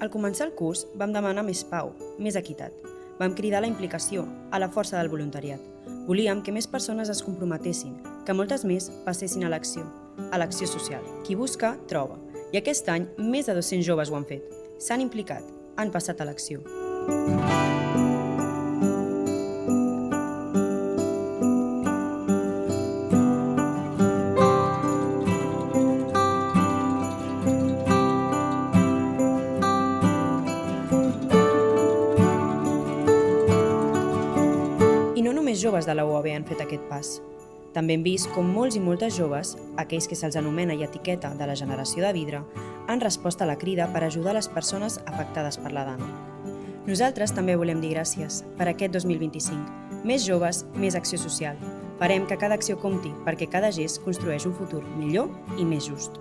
Al començar el curs vam demanar més pau, més equitat. Vam cridar a la implicació, a la força del voluntariat. Volíem que més persones es comprometessin, que moltes més passessin a l'acció social. Qui busca, troba. I aquest any més de 200 joves ho han fet. S'han implicat, han passat a l'acció. I no només joves de la UAB han fet aquest pas. També hem vist com molts i moltes joves, aquells que se'ls anomena i etiqueta de la generació de vidre, han respost a la crida per ajudar les persones afectades per la dana. Nosaltres també volem dir gràcies per aquest 2025. Més joves, més acció social. Farem que cada acció compti perquè cada gest construeix un futur millor i més just.